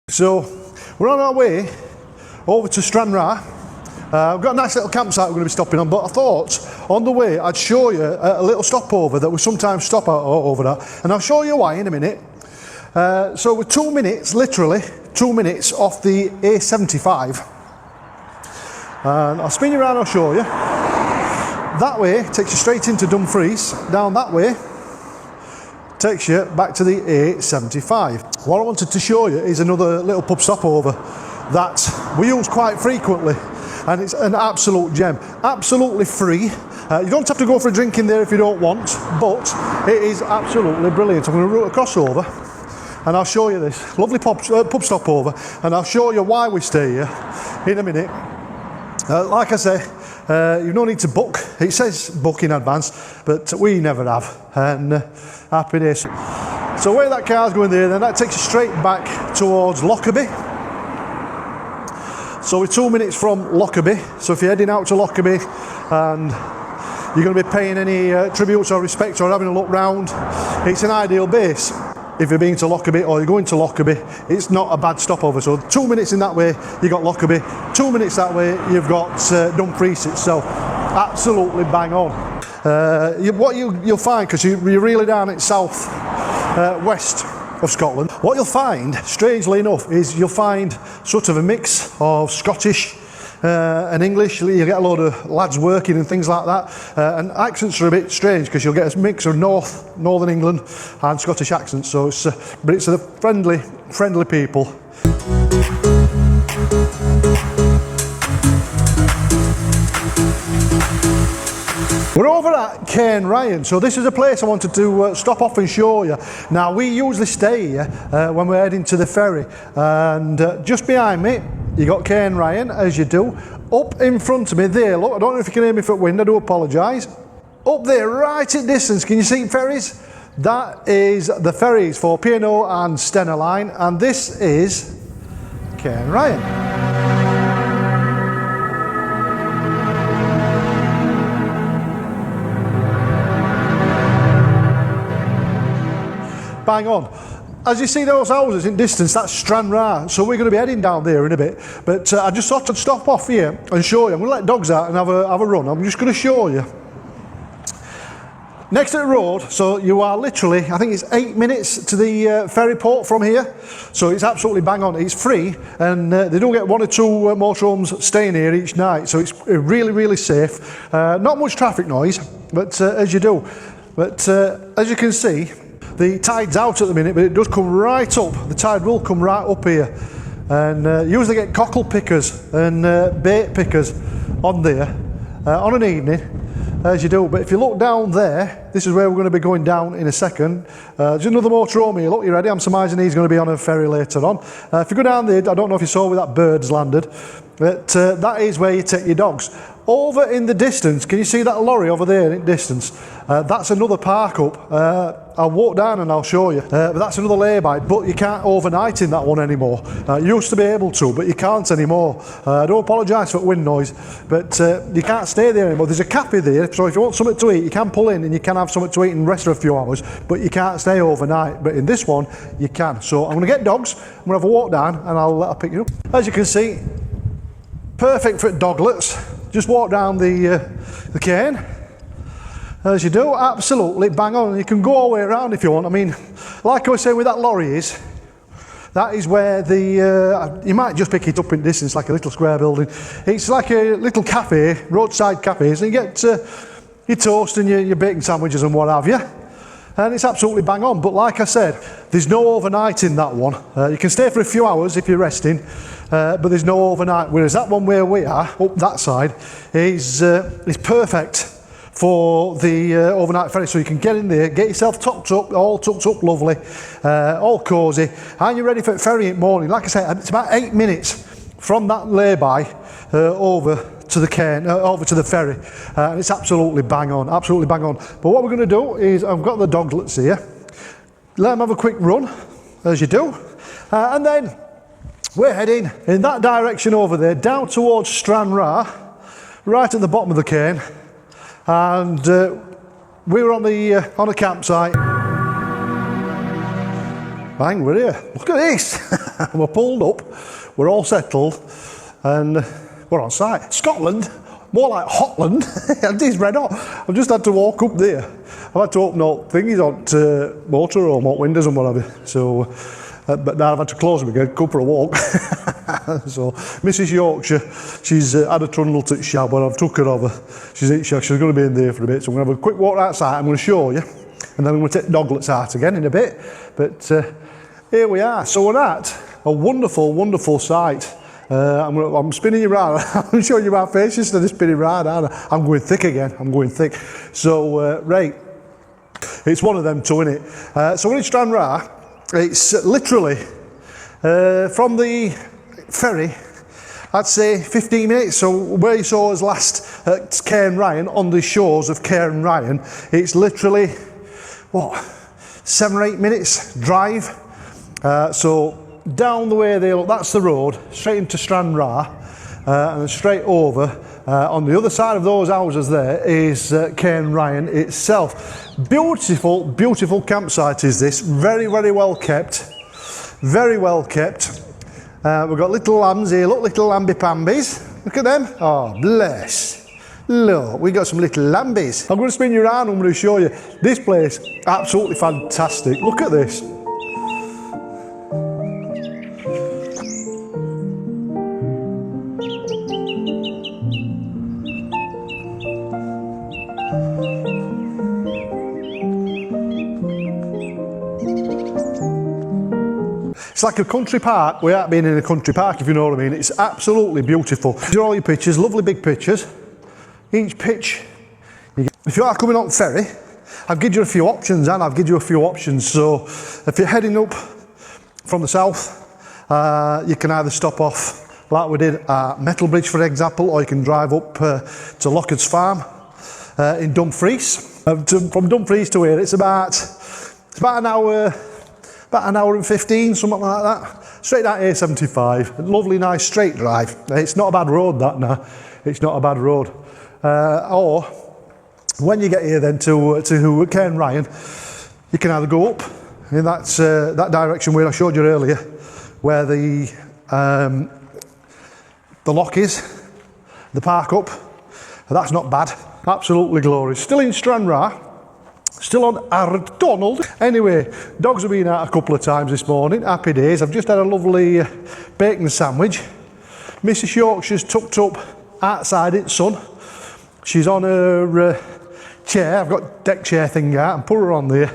So we're on our way over to Stranraer. We've got a nice little campsite we're going to be stopping on, but I thought on the way I'd show you a little stopover that we sometimes stop out over at, and I'll show you why in a minute. So we're 2 minutes, literally 2 minutes off the A75, and I'll spin you around, I'll show you. That way takes you straight into Dumfries, down that way takes you back to the A75. What I wanted to show you is another little pub stopover that we use quite frequently, and it's an absolute gem, absolutely free. You don't have to go for a drink in there if you don't want, but it is absolutely brilliant. I'm going to route across over and I'll show you this lovely pub stopover, and I'll show you why we stay here in a minute. Like I say, you no need to book. It says book in advance, but we never have, and happy days. So where that car's going there, then that takes you straight back towards Lockerbie. So we're 2 minutes from Lockerbie, so if you're heading out to Lockerbie and you're going to be paying any tributes or respect or having a look round, it's an ideal base. If you're being to Lockerbie or you're going to Lockerbie, it's not a bad stopover. So 2 minutes in that way, you got Lockerbie. 2 minutes that way, you've got Dumfries itself. Absolutely bang on. What you'll find, because you're really down at south west of Scotland, what you'll find, strangely enough, is you'll find sort of a mix of Scottish and English. You get a load of lads working and things like that, and accents are a bit strange because you'll get a mix of Northern England and Scottish accents. So it's but it's a friendly people. We're over at Cairn Ryan, so this is a place I wanted to stop off and show you. Now, we usually stay here when we're heading to the ferry, and just behind me you got Cairn Ryan, as you do. Up in front of me there, look, I don't know if you can hear me for wind, I do apologise. Up there, right at distance, can you see ferries? That is the ferries for P&O and Stena Line, and this is Cairn Ryan. Bang on. As you see those houses in distance, that's Stranraer, so we're going to be heading down there in a bit, but I just thought I'd stop off here and show you. I'm going to let dogs out and have a run. I'm just going to show you. Next to the road, so you are literally, I think it's 8 minutes to the ferry port from here, so it's absolutely bang on. It's free, and they do get 1 or 2 motorhomes staying here each night, so it's really safe. Not much traffic noise, but as you do. But as you can see, the tide's out at the minute, but it does come right up. The tide will come right up here, and usually get cockle pickers and bait pickers on there on an evening, as you do. But if you look down there, this is where we're going to be going down in a second. There's another motorhome here. Look, you ready? I'm surmising he's going to be on a ferry later on. If you go down there, I don't know if you saw where that bird's landed, but that is where you take your dogs. Over in the distance, can you see that lorry over there in distance? That's another park up. I'll walk down and I'll show you. But that's another lay-by, but you can't overnight in that one anymore. You used to be able to, but you can't anymore. I don't apologise for wind noise, but you can't stay there anymore. There's a cafe there, so if you want something to eat, you can pull in and you can have something to eat and rest for a few hours, but you can't stay overnight. But in this one, you can. So I'm going to get dogs, I'm going to have a walk down, and I'll pick you up. As you can see, perfect for doglets. Just walk down the cairn, as you do, absolutely bang on. You can go all the way around if you want. I mean, like I was saying where that lorry is, that is where the, you might just pick it up in distance, like a little square building. It's like a little cafe, roadside cafes, and you get your toast and your bacon sandwiches and what have you. And it's absolutely bang on, but like I said, there's no overnight in that one. You can stay for a few hours if you're resting, but there's no overnight, whereas that one where we are, up that side, is perfect for the overnight ferry. So you can get in there, get yourself tucked up, all tucked up lovely, all cosy, and you're ready for ferry in the morning. Like I said, it's about 8 minutes from that lay-by over to the cairn, over to the ferry, and it's absolutely bang on, absolutely bang on. But what we're going to do is, I've got the doglets here, let them have a quick run, as you do, and then we're heading in that direction over there, down towards Stranraer, right at the bottom of the cairn, and we're on a campsite. Bang, we're here. Look at this. We're pulled up, we're all settled, and we're on site. Scotland, more like Hotland. It is red hot. I've just had to walk up there. I've had to open up thingies on motorhome, up windows and whatever. So, but now I've had to close them again, go for a walk. So, Mrs. Yorkshire, she's had a trundle to shower. I've took her over. She's going to be in there for a bit. So I'm going to have a quick walk outside. I'm going to show you, and then I'm going to take doglets out again in a bit. But here we are. So we're at a wonderful, wonderful site. I'm spinning you round. I'm showing you my face instead of spinning round, aren't I? I'm going thick again. I'm going thick. So, right, it's one of them two, isn't it? So we're in Stranraer. It's literally from the ferry, I'd say 15 minutes. So where you saw us last at Cairnryan, on the shores of Cairnryan, it's literally, what, 7 or 8 minutes drive. So down the way there, look, that's the road, straight into Stranraer, and then straight over. On the other side of those houses there is Cairnryan itself. Beautiful, beautiful campsite is this. Very, very well kept. Very well kept. We've got little lambs here, look, little lamby-pambies. Look at them. Oh, bless. Look, we got some little lambies. I'm going to spin you around, I'm going to show you. This place, absolutely fantastic. Look at this. It's like a country park without being in a country park, if you know what I mean. It's absolutely beautiful. These are all your pictures, lovely big pictures. Each pitch, if you are coming on ferry, I've given you a few options, and I've given you a few options. So if you're heading up from the south, you can either stop off like we did at Metalbridge, for example, or you can drive up to Lockhart's Farm in Dumfries. From Dumfries to here, it's about an hour. About an hour and 15, something like that. Straight down A75. Lovely, nice straight drive. It's not a bad road, that, now. It's not a bad road. Or, when you get here then to Cairnryan, you can either go up in that direction where I showed you earlier, where the lock is, the park up. That's not bad. Absolutely glorious. Still in Stranraer. Still on Ardonald. Anyway, dogs have been out a couple of times this morning. Happy days. I've just had a lovely bacon sandwich. Mrs. Yorkshire's tucked up outside in sun. She's on her chair. I've got deck chair thing out and put her on there.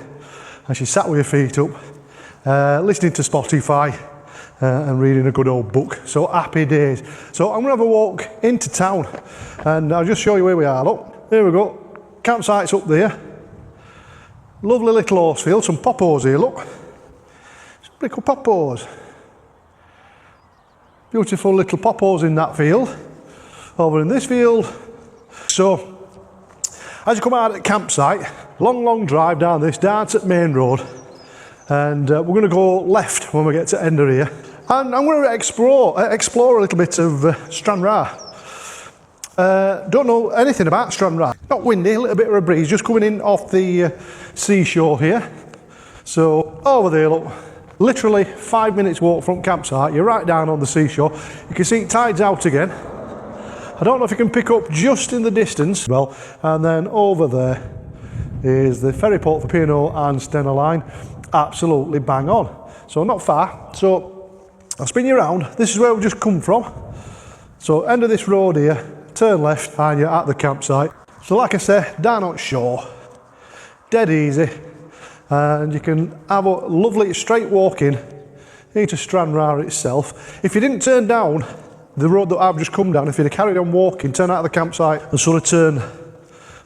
And she's sat with her feet up, listening to Spotify and reading a good old book. So happy days. So I'm going to have a walk into town and I'll just show you where we are. Look, there we go. Campsite's up there. Lovely little horse field, some poppos here, look. Some little poppos. Beautiful little poppos in that field. Over in this field. So, as you come out at the campsite, long drive down this, down to the main road. And we're going to go left when we get to Ender here. And I'm going to explore a little bit of Stranraer. Don't know anything about Stranraer. Not windy, a little bit of a breeze, just coming in off the seashore here. So over there, look, literally 5 minutes walk from campsite. You're right down on the seashore. You can see it tides out again. I don't know if you can pick up just in the distance. Well, and then over there is the ferry port for P&O and Stena Line. Absolutely bang on. So not far. So I'll spin you around. This is where we've just come from. So end of this road here. Turn left and you're at the campsite. So like I said, down on shore, dead easy, and you can have a lovely straight walk in into Stranraer itself. If you didn't turn down the road that I've just come down, if you'd have carried on walking, turn out of the campsite and sort of turn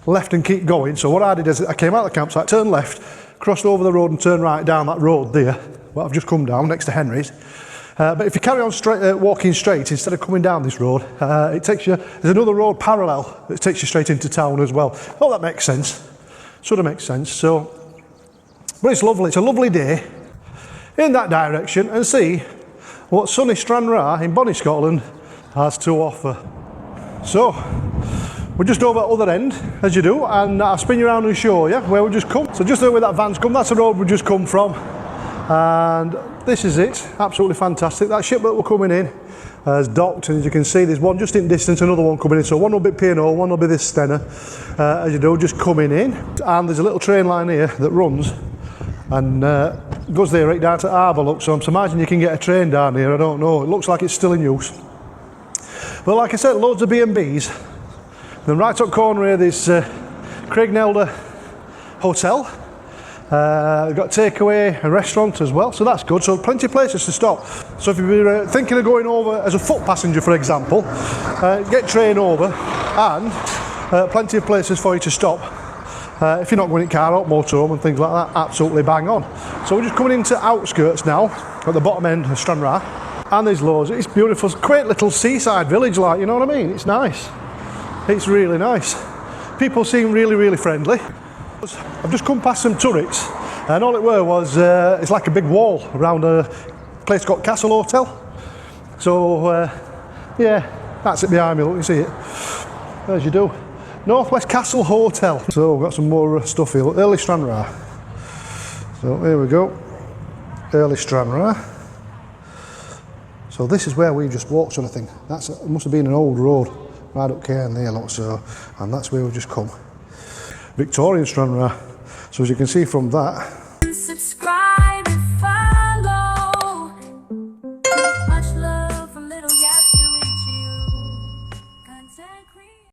left and keep going. So what I did is I came out of the campsite, turned left, crossed over the road and turned right down that road there, what I've just come down next to Henry's. But if you carry on walking straight instead of coming down this road, it takes you, there's another road parallel that takes you straight into town as well. Oh, that makes sense. Sort of makes sense. So, but it's lovely. It's a lovely day in that direction and see what sunny Stranraer in Bonnie, Scotland has to offer. So, we're just over at the other end, as you do, and I'll spin you around and show you where we just come. So just there where that van's come, that's the road we just come from. And this is it, absolutely fantastic. That ship that we're coming in has docked, and as you can see there's one just in distance, another one coming in, so one will be P&O, one will be this Stena, as you do, just coming in. And there's a little train line here that runs and goes there right down to Harbour, look, so I'm imagining you can get a train down here, I don't know, it looks like it's still in use. But like I said, loads of B&Bs. Then right up corner here there's Craig Nelder Hotel. We've got takeaway and restaurant as well, so that's good. So plenty of places to stop. So if you're thinking of going over as a foot passenger, for example, get train over, and plenty of places for you to stop. If you're not going in car or motorhome and things like that, absolutely bang on. So we're just coming into outskirts now, at the bottom end of Stranraer, and there's loads. It's beautiful, it's a quaint little seaside village, like, you know what I mean? It's nice. It's really nice. People seem really, really friendly. I've just come past some turrets, and all it was it's like a big wall around a place called Castle Hotel. So yeah, that's it behind me, look, you see it, as you do. Northwest Castle Hotel. So we've got some more stuff here, look, early Stranraer. So here we go, early Stranraer. So this is where we just walked, sort of thing. It must have been an old road right up here and there, look, so, and that's where we've just come. Victorian Stranraer. So as you can see from that. Subscribe.